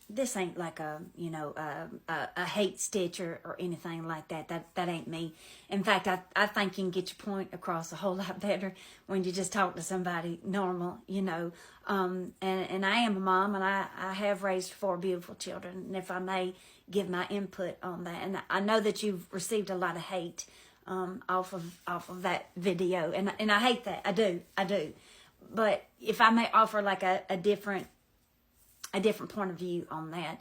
this ain't like a, a hate stitch or anything like that. That ain't me. In fact, I think you can get your point across a whole lot better when you just talk to somebody normal, and I am a mom, and I have raised 4 beautiful children. And if I may give my input on that, and I know that you've received a lot of hate off of that video, and I hate that. I do. But if I may offer like a different point of view on that.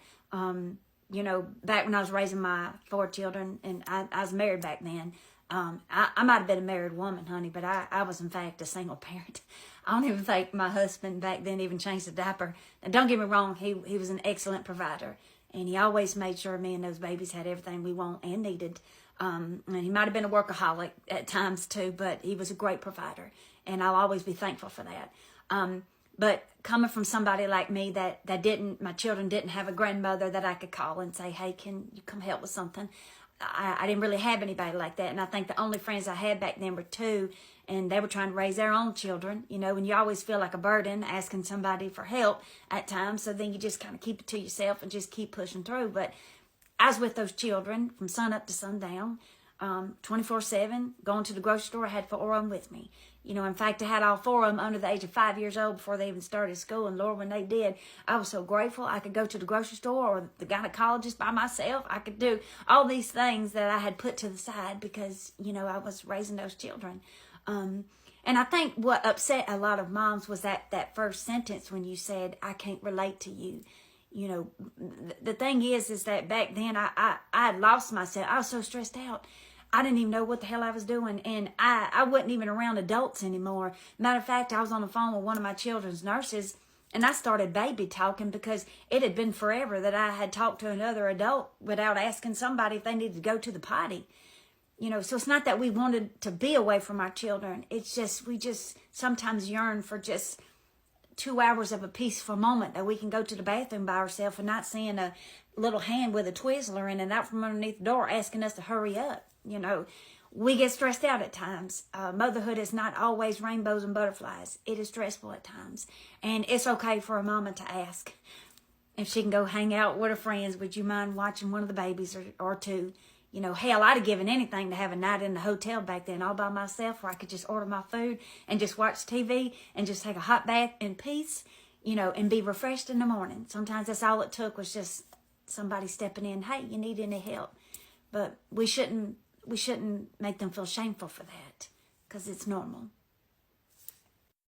Back when I was raising my 4 children, and I was married back then, I might have been a married woman, honey, but I was in fact a single parent. I don't even think my husband back then even changed a diaper. And don't get me wrong, he was an excellent provider, and he always made sure me and those babies had everything we want and needed. And he might have been a workaholic at times too, but he was a great provider, and I'll always be thankful for that. But coming from somebody like me that my children didn't have a grandmother that I could call and say, hey, can you come help with something? I didn't really have anybody like that. And I think the only friends I had back then were 2, and they were trying to raise their own children, and you always feel like a burden asking somebody for help at times. So then you just kind of keep it to yourself and just keep pushing through. But I was with those children from sun up to sundown, 24/7, going to the grocery store. I had 4 of them with me. In fact, I had all 4 of them under the age of 5 years old before they even started school. And Lord, when they did, I was so grateful. I could go to the grocery store or the gynecologist by myself. I could do all these things that I had put to the side because, I was raising those children. And I think what upset a lot of moms was that first sentence when you said, I can't relate to you. The thing is that back then I had lost myself. I was so stressed out. I didn't even know what the hell I was doing, and I wasn't even around adults anymore. Matter of fact, I was on the phone with one of my children's nurses, and I started baby talking because it had been forever that I had talked to another adult without asking somebody if they needed to go to the potty. So it's not that we wanted to be away from our children. It's just we just sometimes yearn for just 2 hours of a peaceful moment that we can go to the bathroom by ourselves and not seeing a little hand with a Twizzler in and out from underneath the door asking us to hurry up. We get stressed out at times. Motherhood is not always rainbows and butterflies. It is stressful at times. And it's okay for a mama to ask if she can go hang out with her friends. Would you mind watching one of the babies or 2? Hell, I'd have given anything to have a night in the hotel back then all by myself where I could just order my food and just watch TV and just take a hot bath in peace, and be refreshed in the morning. Sometimes that's all it took was just somebody stepping in. Hey, you need any help? But we shouldn't make them feel shameful for that because it's normal.